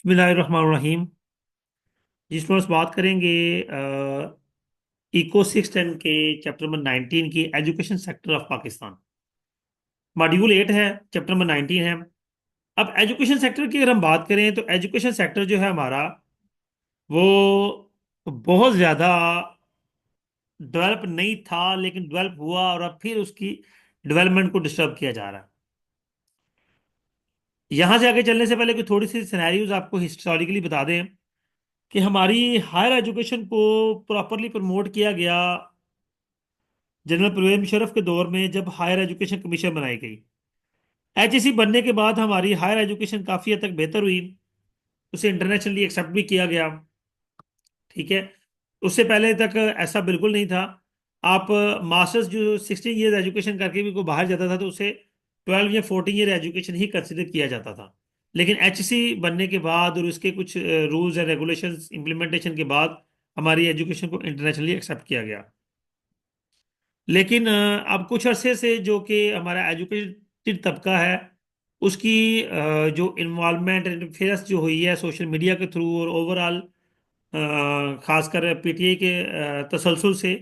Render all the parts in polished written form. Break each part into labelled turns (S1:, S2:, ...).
S1: बिस्मिल्लाहिर्रहमानिर्रहीम। जिसमें हम बात करेंगे इको 610 के चैप्टर नंबर 19 की education sector of Pakistan. Module 8 है, चैप्टर नंबर 19 है। अब एजुकेशन सेक्टर की अगर हम बात करें तो एजुकेशन सेक्टर जो है हमारा, वो बहुत ज़्यादा डेवलप नहीं था, लेकिन डेवलप हुआ और अब फिर उसकी डेवलपमेंट को डिस्टर्ब किया जा रहा है। यहाँ से आगे चलने से पहले कोई थोड़ी सी सिनेरियोज आपको हिस्टोरिकली बता दें कि हमारी हायर एजुकेशन को प्रॉपरली प्रमोट किया गया जनरल परवेज मुशर्रफ के दौर में, जब हायर एजुकेशन कमीशन बनाई गई। एचईसी बनने के बाद हमारी हायर एजुकेशन काफ़ी हद तक बेहतर हुई, उसे इंटरनेशनली एक्सेप्ट भी किया गया। ठीक है। उससे पहले तक ऐसा बिल्कुल नहीं था। आप मास्टर्स जो 16 ईयर एजुकेशन करके भी कोई बाहर जाता था तो उसे 12 या 14 ईयर एजुकेशन ही कंसिडर किया जाता था। लेकिन एचईसी बनने के बाद और उसके कुछ रूल्स एंड रेगुलेशंस इम्प्लीमेंटेशन के बाद हमारी एजुकेशन को इंटरनेशनली एक्सेप्ट किया गया। लेकिन अब कुछ अरसे से जो कि हमारा एजुकेटेड तबका है, उसकी जो इन्वॉल्वमेंट इंटरफेरेंस जो हुई है सोशल मीडिया के थ्रू और ओवरऑल खासकर पीटीआई के तसलसल से,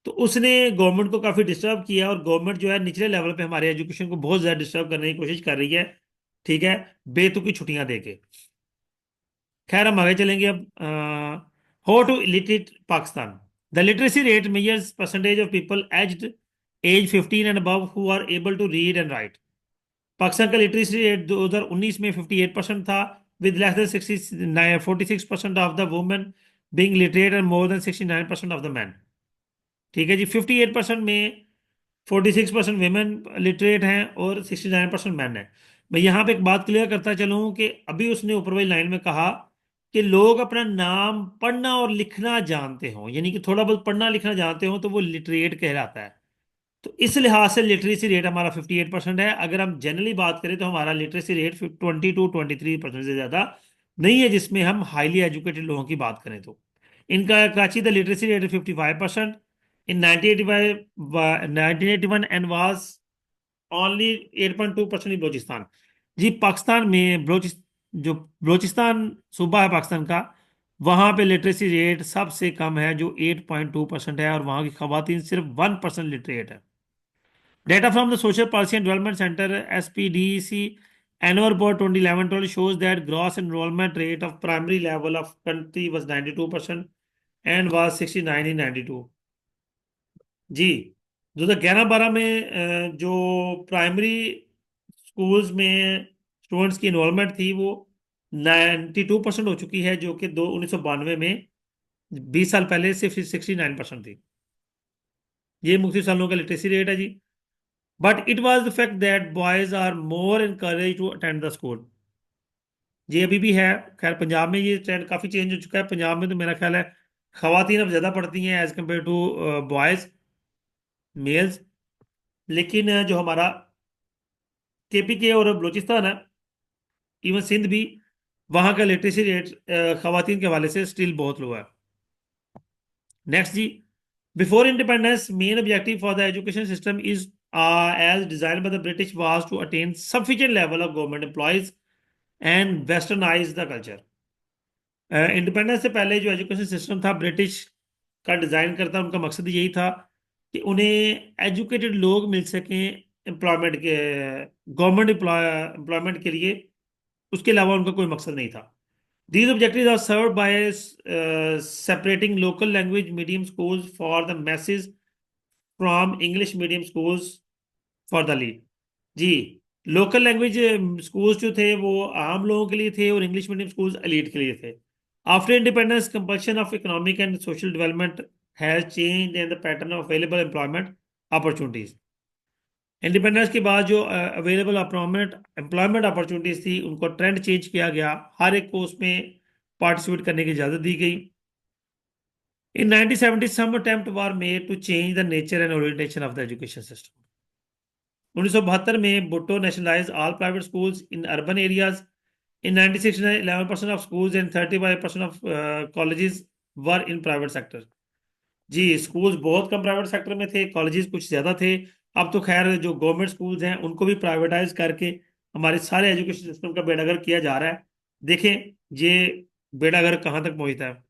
S1: तो उसने गवर्नमेंट को काफ़ी डिस्टर्ब किया और गवर्नमेंट जो है निचले लेवल पे हमारे एजुकेशन को बहुत ज़्यादा डिस्टर्ब करने की कोशिश कर रही है। ठीक है। बेतुकी छुट्टियां देके। खैर, हम आगे चलेंगे अब। How to illiterate Pakistan. The literacy rate measures percentage of people aged age 15 and above who are able to read and write. Pakistan का लिटरेसी रेट 2019 में 58% था, with less than 46% of the women being literate and more than 69% of the man. ठीक है जी। 58% में 46% women literate हैं और 69% man है। मैं यहाँ पे एक बात क्लियर करता चलूँ कि अभी उसने ऊपर वाली लाइन में कहा कि लोग अपना नाम पढ़ना और लिखना जानते हों, यानी कि थोड़ा बहुत पढ़ना लिखना जानते हो तो वो लिटरेट कहलाता है। तो इस लिहाज से लिटरेसी रेट हमारा 58% है। अगर हम जनरली बात करें तो हमारा लिटरेसी रेट 20 to 23% से ज़्यादा नहीं है, जिसमें हम हाईली एजुकेटेड लोगों की बात करें तो। इनका Karachi the literacy rate 55% in 1981 and was only 8.2% इन बलोचिस्तान। जी, पाकिस्तान में जो बलोचिस्तान सूबा है पाकिस्तान का, वहाँ पे लिटरेसी रेट सबसे कम है जो 8.2% है, और वहाँ की खवातीन सिर्फ 1% लिटरेट है। Data from the Social Policy and Development Center (SPDC) annual report 2011-12 shows that gross enrollment rate of primary level of country was 92% and was 69 in 92। जी, 2011-12 में जो प्राइमरी स्कूल्स में स्टूडेंट्स की इन्वॉल्वमेंट थी वो 92% हो चुकी है, जो कि 1992 में 20 साल पहले सिर्फ 69% थी। ये मुख्तलिफ सालों का लिटरेसी रेट है जी। But it was the fact that boys are more encourage to attend the school. ये अभी भी है। खैर, पंजाब में ये ट्रेंड काफ़ी चेंज हो चुका है। पंजाब में तो मेरा ख्याल है खवातीन अब ज़्यादा पढ़ती हैं as compare to boys, males. लेकिन जो हमारा केपीके और बलूचिस्तान है, इवन सिंध भी, वहाँ का लिटरेसी रेट खवातीन के हवाले से स्टिल बहुत लो है। नेक्स्ट जी। Before independence main objective for the education system is as designed by the British was to attain sufficient level of government employees and westernize the culture। Independence से पहले जो एजुकेशन सिस्टम था British का design करता, उनका मकसद यही था कि उन्हें एजुकेटेड लोग मिल सकें एम्प्लॉयमेंट के, गवर्नमेंट एम्प्लॉयमेंट के लिए। उसके अलावा उनका कोई मकसद नहीं था। These objectives are served by separating local language medium schools for the masses from English medium schools for the lead. जी, लोकल लैंग्वेज स्कूल्स जो थे वो आम लोगों के लिए थे और इंग्लिश मीडियम स्कूल्स एलीट के लिए थे। After independence compulsion of economic and social development has change in the pattern of available employment opportunities. Independence के बाद जो अवेलेबल एम्प्लॉयमेंट अपॉर्चुनिटीज थी, उनको ट्रेंड चेंज किया गया, हर एक को उसमें पार्टिसिपेट करने की इजाज़त दी गई। इन 1970 some attempt were made to change the nature and orientation of the education system। 1972 में Bhutto nationalize all private schools in urban areas. In 1969 11% of schools and 35% of colleges were in private sector. जी, schools बहुत कम private sector में थे, colleges कुछ ज़्यादा थे। अब तो खैर जो गवर्नमेंट स्कूल्स हैं उनको भी प्राइवेटाइज करके हमारे सारे एजुकेशन सिस्टम का बेड़ागर किया जा रहा है। देखें ये बेड़ा गर्क कहाँ तक पहुंचता है।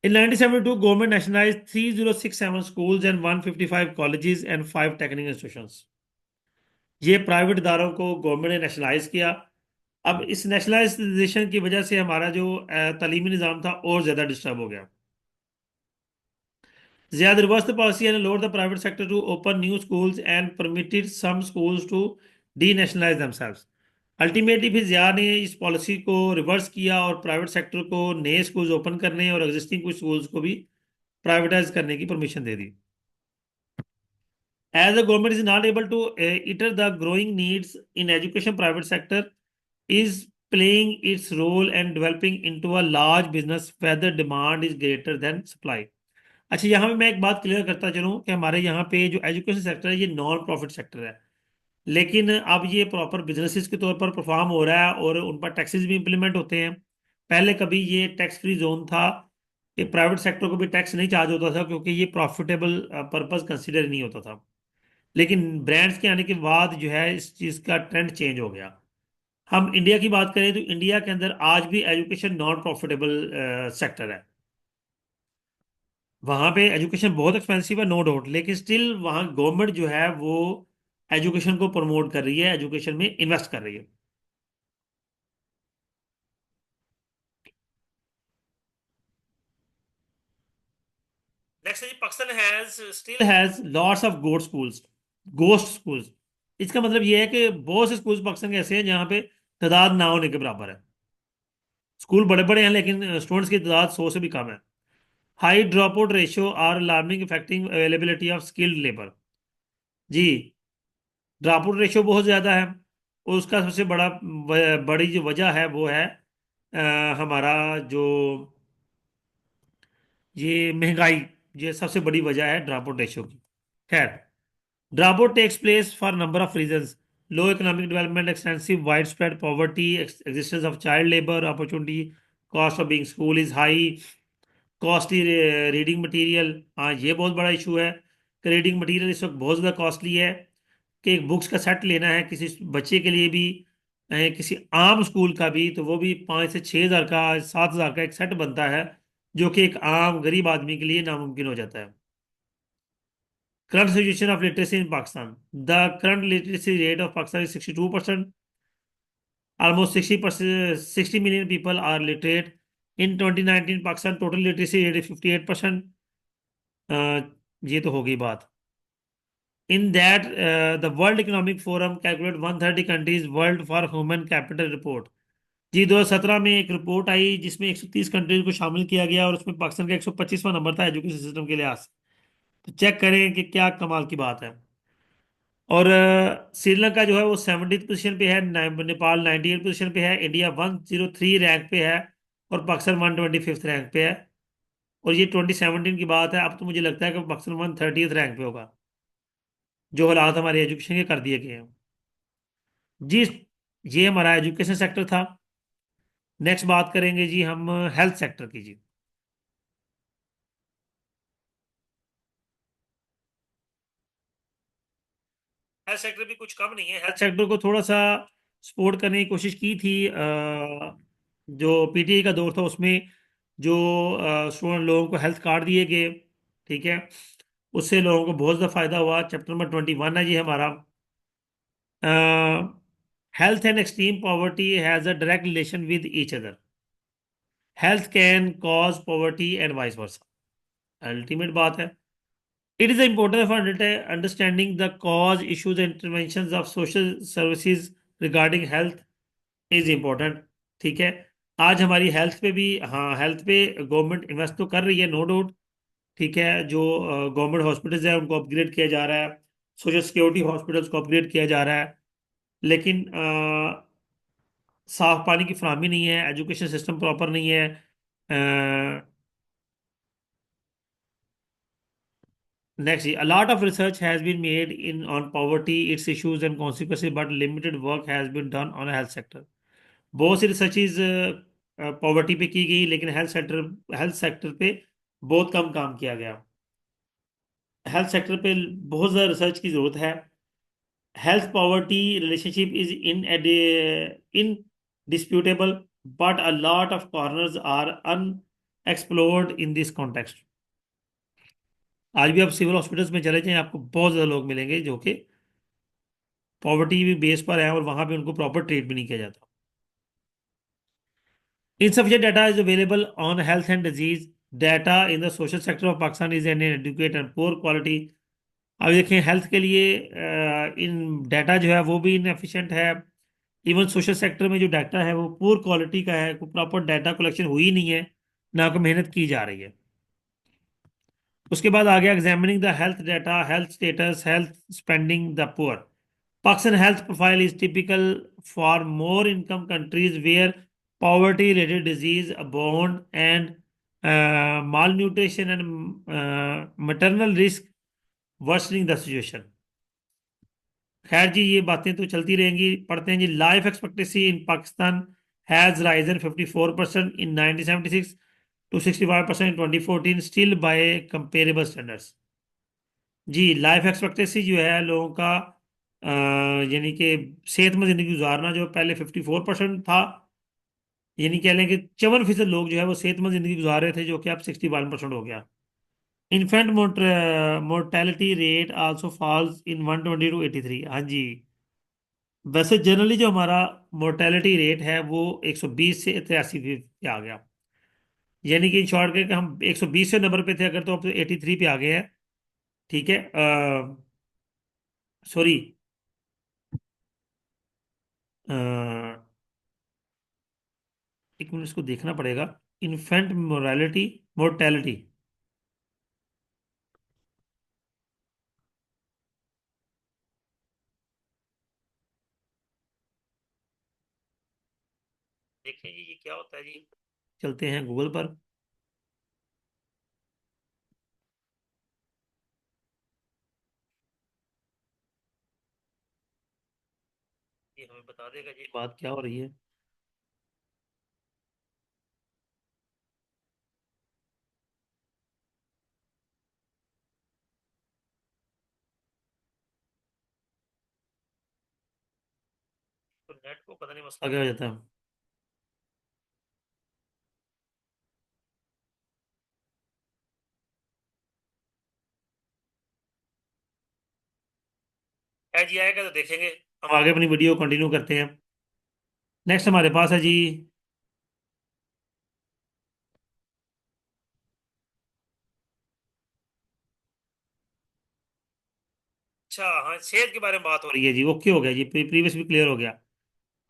S1: In 1972, government nationalized 3067 schools and 155 colleges and 5 technical institutions. ये प्राइवेट इदारों को गवर्नमेंट ने नेशनलाइज किया। अब इस नेशनलाइजेशन की वजह से हमारा जो तालीमी निज़ाम था और ज़्यादा डिस्टर्ब हो गया। Ziyad reversed the policy and allowed the private sector to open new schools and permitted some schools to denationalize themselves. Ultimately फिर जिया ने इस पॉलिसी को रिवर्स किया और प्राइवेट सेक्टर को नए स्कूल्स ओपन करने और एग्जिस्टिंग कुछ स्कूल्स को भी प्राइवेटाइज करने की permission they the. As the government is not able to cater the growing needs in education, private sector is playing its role and developing into a large business where the demand is greater than supply. अच्छा, यहाँ पे मैं एक बात clear करता चलूँ कि हमारे यहाँ पे जो एजुकेशन सेक्टर है ये नॉन प्रॉफिट सेक्टर है, लेकिन अब ये प्रॉपर बिजनेसेस के तौर पर परफॉर्म हो रहा है और उन पर टैक्सेस भी इंप्लीमेंट होते हैं। पहले कभी ये टैक्स फ्री जोन था कि प्राइवेट सेक्टर को भी टैक्स नहीं चार्ज होता था क्योंकि ये प्रॉफिटेबल पर्पस कंसिडर नहीं होता था। लेकिन ब्रांड्स के आने के बाद जो है इस चीज़ का ट्रेंड चेंज हो गया। हम इंडिया की बात करें तो इंडिया के अंदर आज भी एजुकेशन नॉन प्रॉफिटेबल सेक्टर है। वहां पे एजुकेशन बहुत एक्सपेंसिव है, नो डाउट, लेकिन स्टिल वहाँ गवर्नमेंट जो है वो एजुकेशन को प्रमोट कर रही है, एजुकेशन में इन्वेस्ट कर रही है। नेक्स्ट है Pakistan has lots of ghost schools. इसका मतलब ये है कि बहुत से स्कूल्स पाकिस्तान के ऐसे हैं जहाँ पे तादाद ना होने के बराबर है। स्कूल बड़े बड़े हैं लेकिन स्टूडेंट्स की तादाद 100 से भी कम है। High drop out ratio are alarming affecting availability of skilled labour. जी, ड्रॉप आउट रेशियो बहुत ज़्यादा है और उसका सबसे बड़ी जो वजह है वो है हमारा जो ये महंगाई, ये सबसे बड़ी वजह है ड्रॉप आउट रेशियो की। खैर, drop out takes place for number of reasons: low economic development, extensive wide spread poverty, existence of child labour, opportunity cost of being school is high, costly reading material. हाँ, ये बहुत बड़ा issue है कि reading material इस वक्त बहुत ज़्यादा कॉस्टली है कि एक बुक्स का सेट लेना है किसी बच्चे के लिए भी, किसी आम स्कूल का भी, तो वो भी 5 से 6 हज़ार का, 7 हज़ार का एक सेट बनता है जो कि एक आम गरीब आदमी के लिए नामुमकिन हो जाता है। Current situation of literacy in Pakistan: the current literacy rate of Pakistan is 62%। Almost 60%, 60 million people are literate. In 2019 Pakistan total literacy rate 58%। ये तो हो गई बात। In that, the World Economic Forum calculate 130 countries world for human capital report। जी, 2017 में एक report आई जिसमें 130 countries को शामिल किया गया और उसमें पाकिस्तान का 125वां नंबर था एजुकेशन सिस्टम के लिहाज से। तो चेक करें कि क्या कमाल की बात है। और श्रीलंका जो है वो 70th पोजीशन पे है, नेपाल 98 पोजीशन पे है, इंडिया 103 रैंक पे है और पाकिस्तान 125th रैंक पे है। और ये 2017 की बात है, अब तो मुझे लगता है कि पाकिस्तान 130th रैंक पे होगा। जो हालात हमारे एजुकेशन के कर दिए गए हैं। जी, ये हमारा एजुकेशन सेक्टर था। नेक्स्ट बात करेंगे जी हम हेल्थ सेक्टर की। जी, हेल्थ सेक्टर भी कुछ कम नहीं है। हेल्थ सेक्टर को थोड़ा सा सपोर्ट करने की कोशिश की थी। जो पीटीआई का दौर था उसमें जो स्टूडेंट लोगों को हेल्थ कार्ड दिए गए, ठीक है, उससे लोगों को बहुत ज़्यादा फायदा हुआ। चैप्टर नंबर 21 है जी हमारा। Health and extreme poverty has a direct relation with each other. Health can cause poverty and vice versa. Ultimate बात है। It is important for understanding the cause, issues, and interventions of social services regarding health is important। ठीक है, आज हमारी health पे भी, हाँ, health पे गवर्नमेंट इन्वेस्ट तो कर रही है, नो डाउट। ठीक है, जो गवर्नमेंट हॉस्पिटल्स है उनको अपग्रेड किया जा रहा है, सोशल सिक्योरिटी हॉस्पिटल्स को अपग्रेड किया जा रहा है, लेकिन साफ पानी की फराहमी नहीं है, एजुकेशन सिस्टम प्रॉपर नहीं है। Next, a lot of research has been made in on poverty, its issues and consequences, but limited work has been done on health sector। बहुत सी रिसर्चेज पॉवर्टी पे की गई लेकिन हेल्थ सेक्टर पे बहुत कम काम किया गया। हेल्थ सेक्टर पे बहुत ज़्यादा रिसर्च की ज़रूरत है। Health poverty relationship is in disputable, but a lot of corners are unexplored in this context. आज भी आप सिविल हॉस्पिटल्स में चले जाएं, आपको बहुत ज्यादा लोग मिलेंगे जो कि पॉवर्टी भी बेस पर है और वहां पे उनको प्रॉपर ट्रीट भी नहीं किया जाता. Insufficient data is available on health and disease. Data in the social sector of Pakistan is inadequate and poor quality. अब देखें हेल्थ के लिए इन डाटा जो है वो भी इनएफिशिएंट है. इवन सोशल सेक्टर में जो डाटा है वो पुअर क्वालिटी का है, कोई प्रॉपर डाटा कलेक्शन हुई नहीं है, ना कोई मेहनत की जा रही है. उसके बाद आ गया examining the health data, health status, health spending the poor. Pakistan health profile is typical for more income countries where poverty related disease abound and malnutrition and maternal risk worsening the situation. खैर जी, ये बातें तो चलती रहेंगी. पढ़ते हैं जी. Life expectancy in Pakistan has risen 54% in 1976 to 65% in 2014, still by comparable standards. जी, लाइफ एक्सपेक्टेंसी जो है लोगों का, यानी कि सेहतमंद जिंदगी गुजारना, जो पहले 54% था, यानी कह लें कि 54% लोग जो है वो सेहतमंद जिंदगी गुजार रहे थे, जो कि अब 61% हो गया. Infant mortality rate also falls in 120 to 83. हाँ जी. वैसे जनरली जो हमारा मोर्टेलिटी रेट है वो 120 से 83 पे आ गया. यानी कि इन शॉर्ट के हम 120 से नंबर पे थे अगर, तो अब 83 पे आ गए हैं. ठीक है. सॉरी, एक मिनट, इसको देखना पड़ेगा. Infant morality mortality. देखिए जी, ये क्या होता है जी. चलते हैं गूगल पर. ये हमें बता देगा जी बात क्या हो रही है. तो नेट को पता नहीं मसला क्या हो जाता है. है जी, आएगा तो देखेंगे. हम आगे अपनी वीडियो कंटिन्यू करते हैं. नेक्स्ट हमारे पास है जी. अच्छा, हाँ, सेहत के बारे में बात हो रही है जी. ओके, हो गया जी, प्रीवियस भी क्लियर हो गया.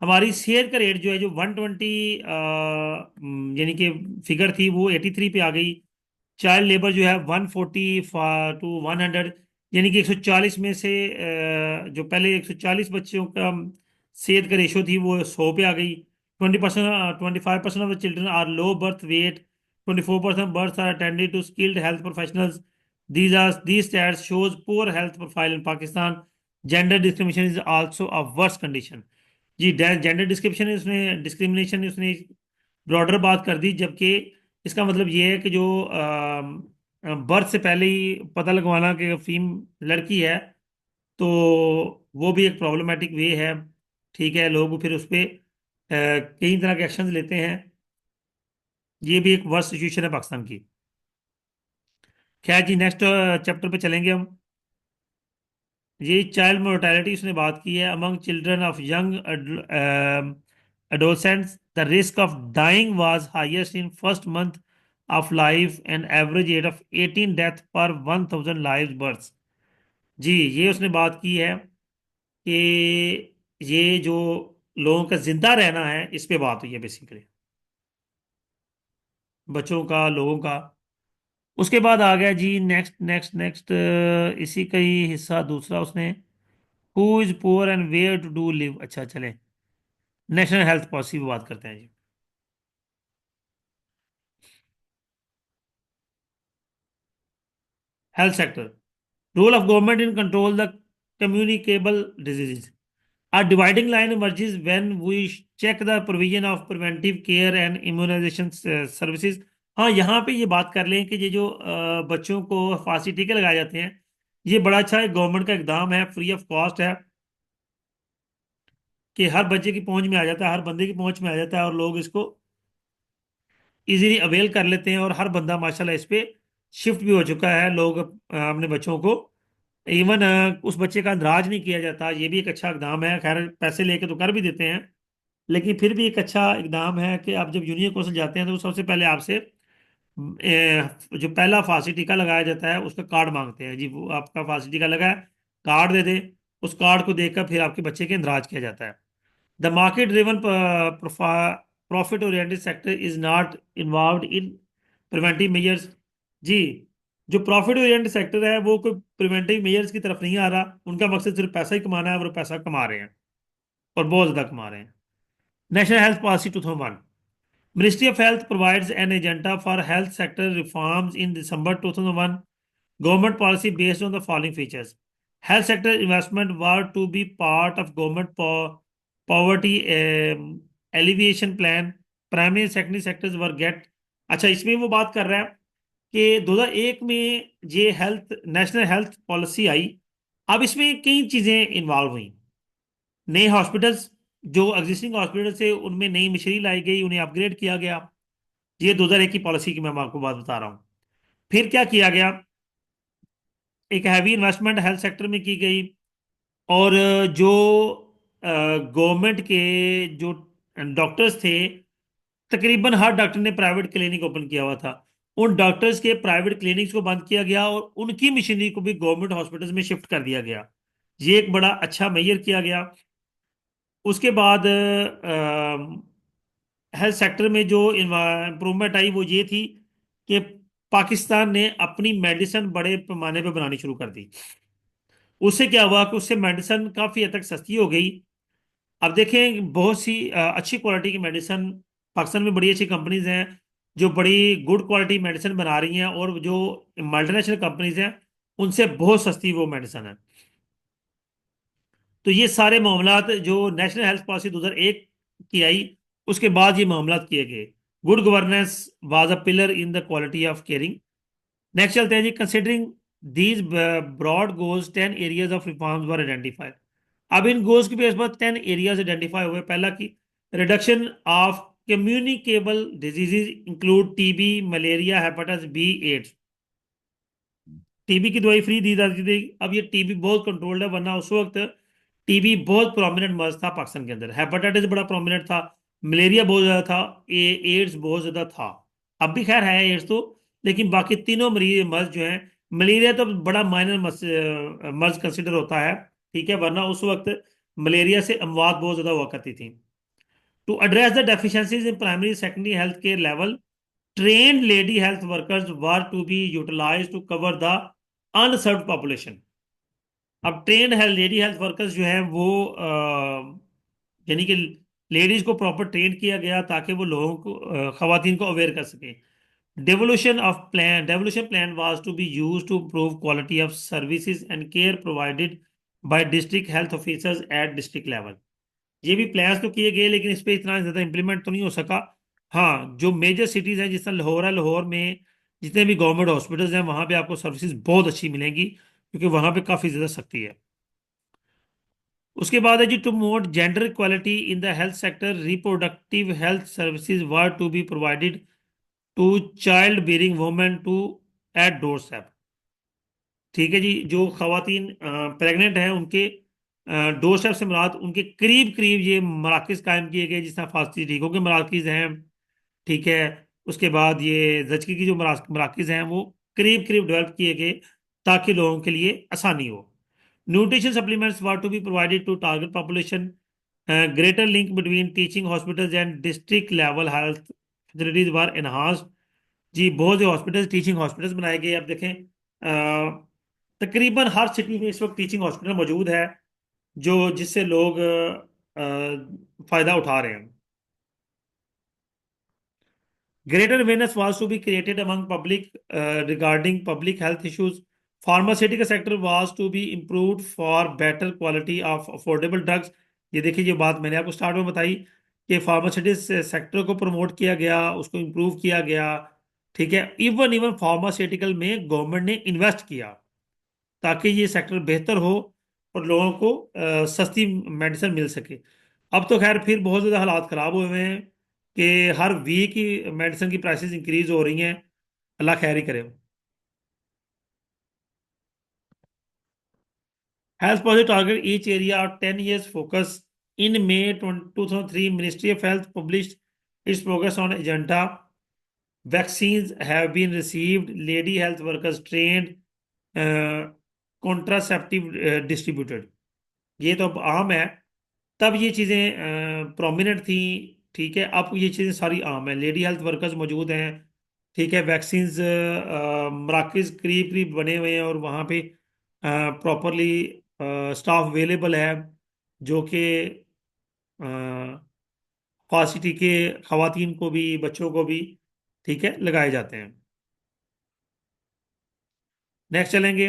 S1: हमारी सेहत का रेट जो है, जो 120, यानी कि फिगर थी, वो 83 पे आ गई. चाइल्ड लेबर जो है 140 to 100, यानी कि 140 में से जो पहले 140 बच्चों का सेहत का रेशो थी वो 100 पे आ गई. 20%, 25% of the children are low birth weight. 24% birth are attended to skilled health professionals. These stats shows poor health profile in Pakistan. Gender discrimination is also a worse condition. जी, जेंडर डिस्क्रिमिनेशन उसने broader बात कर दी, जबकि इसका मतलब ये है कि जो बर्थ से पहले ही पता लगवाना कि फीम लड़की है, तो वो भी एक प्रॉब्लमेटिक वे है. ठीक है, लोग फिर उस पर कई तरह के एक्शन लेते हैं. ये भी एक वर्स्ट सिचुएशन है पाकिस्तान की. खैर जी, नेक्स्ट चैप्टर पे चलेंगे हम. ये चाइल्ड मोर्टेलिटी उसने बात की है. Among children of young adolescents, the risk of dying was highest in first month of life and average rate of 18 death per 1000 lives births. जी, ये उसने बात की है कि ये जो लोगों का जिंदा रहना है, इस पे बात हुई है बेसिकली, बच्चों का, लोगों का. उसके बाद आ गया जी नेक्स्ट नेक्स्ट नेक्स्ट, इसी का ही हिस्सा दूसरा उसने. Who is poor and where to do live. अच्छा, चलें नेशनल हेल्थ पॉलिसी पे बात करते हैं जी. Health sector. Role of government in control the communicable diseases. A dividing line emerges when we check the provision of preventive care and immunization services. हाँ, यहाँ पे ये बात कर लें कि ये जो बच्चों को फांसी टीके लगाए जाते हैं, ये बड़ा अच्छा एक गवर्नमेंट का इकदाम है, फ्री ऑफ कॉस्ट है. कि हर बच्चे की पहुंच में आ जाता है, हर बंदे की पहुंच में आ जाता है, और लोग इसको इजीली अवेल कर लेते हैं, और हर बंदा माशाल्लाह इस पे शिफ्ट भी हो चुका है। लोग अपने बच्चों को इवन उस बच्चे का इंदराज नहीं किया जाता, ये भी एक अच्छा इकदाम है। खैर पैसे लेके तो कर भी देते हैं, लेकिन फिर भी एक अच्छा इकदाम है कि आप जब जूनियर कोर्स जाते हैं तो वो सबसे पहले आपसे जो पहला फांसी टीका लगाया जाता है उसका कार्ड मांगते हैं। जी वो आपका फांसी टीका लगा है, कार्ड दे दे। उस कार्ड को देखकर फिर आपके बच्चे के इंदराज किया जाता है। The market driven profit oriented sector is not involve in preventive measures. जी, जो प्रॉफिट ओरिएंटेड सेक्टर है वो कोई प्रिवेंटिव मेजर्स की तरफ नहीं आ रहा, उनका मकसद सिर्फ पैसा ही कमाना है, और वो पैसा कमा रहे हैं और बहुत ज्यादा कमा रहे हैं। National health policy 2001, Ministry of Health provides an agenda for health sector reforms in December 2001. Government policy based on the following features. Health sector investment were to be part of government poverty alleviation plan. Primary and secondary sectors were get। अच्छा, इसमें वो बात कर रहा है कि 2001 में ये हेल्थ नेशनल हेल्थ पॉलिसी आई। अब इसमें कई चीजें इन्वॉल्व हुई। नए हॉस्पिटल्स, जो एग्जिस्टिंग हॉस्पिटल थे उनमें नई मशीनरी लाई गई, उन्हें अपग्रेड किया गया। ये 2001 की पॉलिसी की मैं आपको बात बता रहा हूँ। फिर क्या किया गया, एक हैवी इन्वेस्टमेंट हेल्थ सेक्टर में की गई। और जो गवर्नमेंट के जो डॉक्टर्स थे, तकरीबन हर डॉक्टर ने प्राइवेट क्लिनिक ओपन किया हुआ था। उन डॉक्टर्स के प्राइवेट क्लिनिक्स को बंद किया गया और उनकी मशीनरी को भी गवर्नमेंट हॉस्पिटल्स में शिफ्ट कर दिया गया। ये एक बड़ा अच्छा मेजर किया गया। उसके बाद हेल्थ सेक्टर में जो इम्प्रूवमेंट आई वो ये थी कि पाकिस्तान ने अपनी मेडिसिन बड़े पैमाने पे बनानी शुरू कर दी। उससे क्या हुआ कि उससे मेडिसिन काफ़ी हद तक सस्ती हो गई। अब देखें, बहुत सी अच्छी क्वालिटी की मेडिसिन पाकिस्तान में बड़ी अच्छी कंपनीज हैं जो बड़ी गुड क्वालिटी मेडिसिन बना रही हैं, और जो मल्टीनेशनल कंपनीज हैं उनसे बहुत सस्ती वो मेडिसिन है। तो ये सारे मामलात जो नेशनल हेल्थ पॉलिसी 2001 की आई, उसके बाद ये मामलात किए गए। Good governance was a pillar in the quality of caring. Next चलते हैं जी। Considering these broad goals 10 areas of reforms were identified. अब इन गोल्स के बेस पर 10 एरियाज आइडेंटिफाई हुए। पहला की reduction of communicable diseases include TB, malaria, hepatitis B, AIDS. TB की दवाई फ्री दी जाती थी, अब ये टीबी बहुत कंट्रोल्ड है, वरना उस वक्त टीबी बहुत प्रोमिनेंट मर्ज था पाकिस्तान के अंदर। हेपेटाइटिस बड़ा प्रोमिनेंट था, मलेरिया बहुत ज्यादा था, एड्स बहुत ज्यादा था। अब भी खैर है एड्स तो, लेकिन बाकी तीनों मरीज मर्ज जो हैं, मलेरिया तो बड़ा माइनर मर्ज कंसिडर होता है, ठीक है, वरना उस वक्त मलेरिया से अमवात बहुत ज्यादा हुआ करती थी। To address the deficiencies in primary secondary health care level, trained lady health workers were to be utilized to cover the unserved population। अब trained health lady health workers जो हैं वो यानी कि लेडीज को प्रॉपर ट्रेन किया गया ताकि वो लोगों को खवातीन को अवेयर कर सके। Devolution plan was to be use to improve quality of services and care provided by district health officers at district level. ये भी प्लान्स तो किए गए, लेकिन इस पे इतना ज्यादा इंप्लीमेंट तो नहीं हो सका। हाँ, जो मेजर सिटीज हैं जिस तरह लाहौर है, लाहौर में जितने भी गवर्नमेंट हॉस्पिटल्स हैं वहां पे आपको सर्विसेज बहुत अच्छी मिलेंगी, क्योंकि वहां पे काफी ज्यादा सख्ती है। उसके बाद है जी, to promote gender equality in the health sector, reproductive health services were to be provided to child bearing women to at doorstep. ठीक है जी, जो खवातीन प्रेग्नेंट हैं उनके डोर स्टेप से मुराद उनके करीब करीब ये मराकज कायम किए गए, जिस तरह फास्टी ठीक हो के मराकज हैं, ठीक है। उसके बाद ये जचकी की जो मराकज हैं वो करीब करीब डेवलप किए गए ताकि लोगों के लिए आसानी हो। Nutrition supplements were to be provided to target population. Greater link between teaching hospitals and district level health facilities were enhanced. जी, बहुत से हॉस्पिटल्स टीचिंग हॉस्पिटल्स बनाए गए। अब देखें, तकरीबन हर सिटी में इस वक्त टीचिंग हॉस्पिटल मौजूद है, जो जिससे लोग फायदा उठा रहे हैं। Greater awareness was to be created among public regarding public health issues. Pharmaceutical sector was to be improved for better quality of affordable drugs। ये देखिए, ये बात मैंने आपको स्टार्ट में बताई कि फार्मास्यूटिकल सेक्टर को प्रमोट किया गया, उसको इम्प्रूव किया गया, ठीक है। इवन इवन फार्मास्यूटिकल में गवर्नमेंट ने इन्वेस्ट किया ताकि ये सेक्टर बेहतर हो और लोगों को सस्ती मेडिसिन मिल सके। अब तो खैर फिर बहुत ज़्यादा हालात ख़राब हुए हुए हैं कि हर वीक ही मेडिसिन की प्राइसेस इंक्रीज हो रही हैं। अल्लाह खैर ही करे। Health policy target each area of 10 years focus. In May 2003, Ministry of Health published its progress on agenda. Vaccines have been received, lady health workers trained, uh, contraceptive distributed. ये तो अब आम है। तब ये चीज़ें प्रोमिनेंट थी। ठीक है, अब ये चीज़ें सारी आम है, लेडी हेल्थ वर्कर्स मौजूद हैं। ठीक है, वैक्सीन्स मराकज़ करीब करीब बने हुए हैं और वहाँ पे प्रॉपरली स्टाफ अवेलेबल है, जो कि फांसी टीके खवातीन को भी बच्चों को भी, ठीक है, लगाए जाते हैं। नेक्स्ट चलेंगे।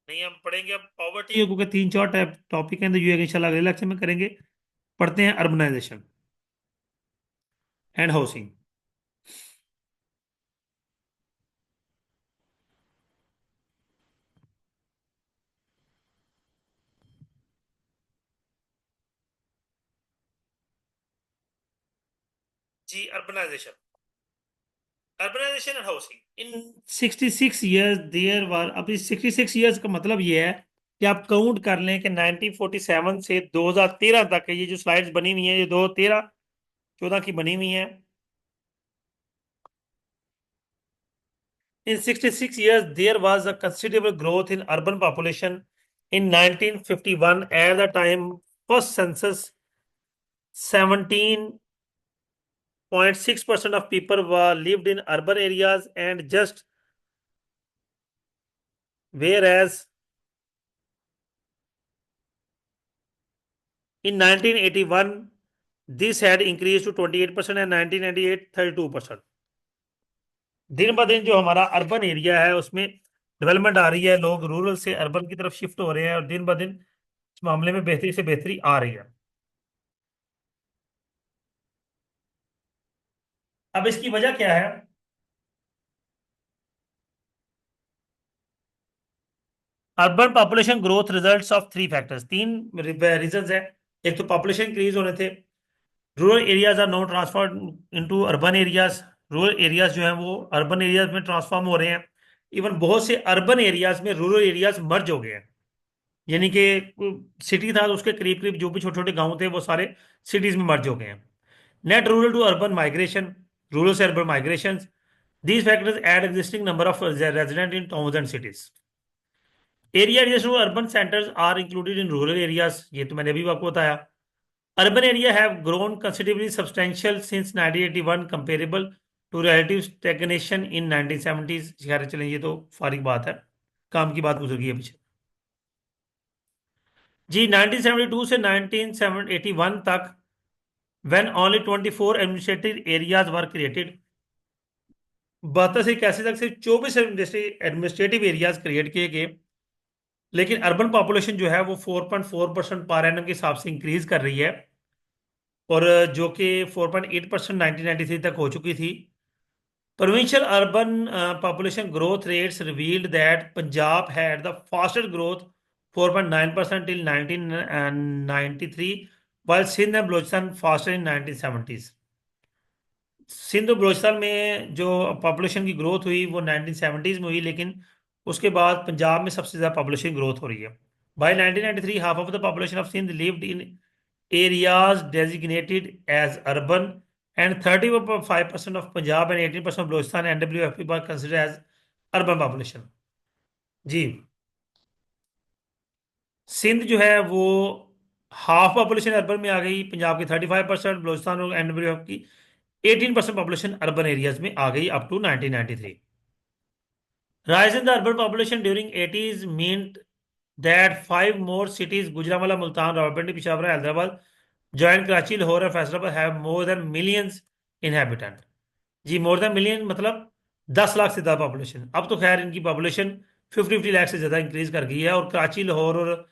S1: नहीं, हम पढ़ेंगे अब पॉवर्टी, क्योंकि तीन चार टाइप टॉपिक हैं, तो ये इंशाल्लाह अगले लेक्चर में करेंगे। पढ़ते हैं अर्बनाइजेशन एंड हाउसिंग। जी, urbanization, urbanization and housing in 66 years there were. अब इस 66 ईयर्स का मतलब ये है कि आप काउंट कर लें कि 1947 से 2013 तक है। ये जो स्लाइड्स बनी हुई हैं, ये 2013 14 की बनी हुई हैं। इन 66 years there was a considerable growth in urban population. In 1951, at the time first census, 17.6% of people were lived in urban areas, and just whereas in 1981 this had increased to 28% and 1998 32%। दिन ब दिन जो हमारा urban area है उसमें development आ रही है, लोग रूरल से अर्बन की तरफ शिफ्ट हो रहे हैं और दिन ब दिन इस मामले में बेहतरी से बेहतरी आ रही है। अब इसकी वजह क्या है? Urban population growth results of three factors, तीन रीजंस है। एक तो पॉपुलेशन इंक्रीज होने थे, rural areas are not transform into urban areas. Rural areas जो हैं वो अर्बन एरियाज में ट्रांसफॉर्म हो रहे हैं। इवन बहुत से अर्बन एरियाज में रूरल एरियाज मर्ज हो गए हैं, यानी कि सिटी था तो उसके करीब करीब जो भी छोटे छोटे गांव थे वो सारे सिटीज में मर्ज हो गए हैं। Net rural to urban migration, rural से urban migration, these factors add existing number of resident in towns and cities. Area adjust to urban centres are included in rural areas, ये तो मैंने अभी आपको बताया। Urban area have grown considerably substantial since 1981 comparable to relative stagnation in 1970s। खैर चलें, ये तो फारिग बात है, काम की बात गुजर गई है पीछे। जी, 1972 से 1981 तक when only 24 administrative areas were created, 72 से 81 तक सिर्फ 24 एडमिनिस्ट्रेटिव एरियाज क्रिएट किए गए। लेकिन अर्बन पॉपुलेशन जो है वो 4.4% पर एनम के हिसाब से इंक्रीज कर रही है, और जो कि 4.8% 1993 तक हो चुकी थी। Provincial urban population growth rates revealed that Punjab had the fastest growth 4.9% till 1993, while Sindh and Balochistan faster in 1970s। Sindh और बलोचिस्तान में जो पॉपुलेशन की ग्रोथ हुई वो 1970s में हुई, लेकिन उसके बाद पंजाब में सबसे ज़्यादा पॉपुलेशन ग्रोथ हो रही है। By 1993 half of the population of Sindh lived in areas designated as urban, and 35% of Punjab and 18% of Balochistan and NWFP were consider as urban population. जी, सिंध जो है वो हाफ पॉपुलेशन अर्बन में आ गई, पंजाब की 35%, बलोचिस्तान और NWF की 18% पॉपुलेशन अर्बन एरियाज में आ गई up to 1993। Rise in the urban population during 80s meant that five more cities, Gujranwala, Multan, Rawalpindi, Peshawar, Hyderabad, joined Karachi, Lahore and Faisalabad, have more than millions inhabitant। Ji, more than million मतलब 10 लाख से ज़्यादा population. अब तो खैर इनकी population 50 lakh से ज़्यादा increase कर गई है, और कराची, लाहौर और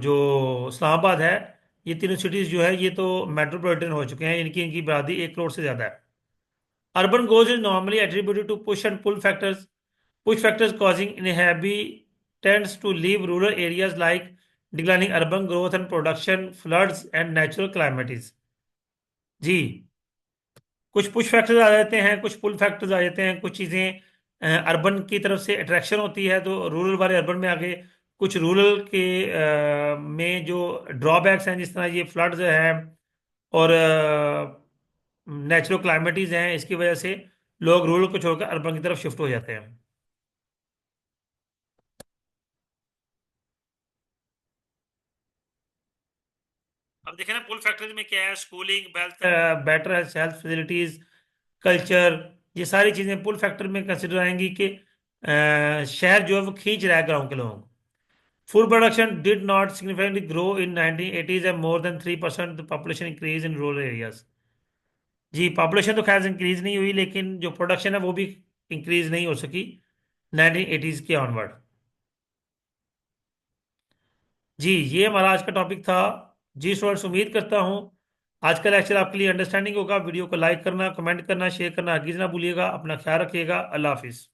S1: जो इस्लामाबाद है ये तीनों सिटीज जो है ये तो मेट्रोपॉलिटन हो चुके हैं, इनकी इनकी आबादी 1 करोड़ से ज्यादा है। Urban growth is normally attributed to push and pull factors. Push factors causing inhabitants to leave rural areas like declining urban growth and production, floods, and natural calamities. जी, कुछ पुश फैक्टर्स आ जाते हैं, कुछ पुल फैक्टर्स आ जाते हैं, कुछ चीज़ें urban की तरफ से अट्रैक्शन होती है तो रूरल वाले अर्बन में आ गए। कुछ रूरल के में जो ड्रॉबैक्स हैं, जिस तरह ये फ्लड्स हैं और नेचुरल क्लाइमेटीज हैं, इसकी वजह से लोग रूरल को छोड़कर अर्बन की तरफ शिफ्ट हो जाते हैं। अब देखें ना, पुल फैक्टर्स में क्या है, schooling, wealth, better health facilities, culture, ये सारी चीजें पुल फैक्टर में कंसिडर आएंगी कि शहर जो है वो खींच रहा है गाँव के लोगों को। Food production did not significantly grow in 1980s and more than 3% population increase in rural areas. जी, पॉपुलेशन तो खैर इंक्रीज नहीं हुई, लेकिन जो प्रोडक्शन है वो भी इंक्रीज नहीं हो सकी 1980s के ऑनवर्ड। जी, ये हमारा आज का टॉपिक था। जी स्टूडेंट्स, उम्मीद करता हूँ आज का लेक्चर आपके लिए अंडरस्टैंडिंग होगा। वीडियो को लाइक करना, कमेंट करना, शेयर करना हरगिज़ ना भूलिएगा। अपना ख्याल रखिएगा। अल्लाह हाफिज़।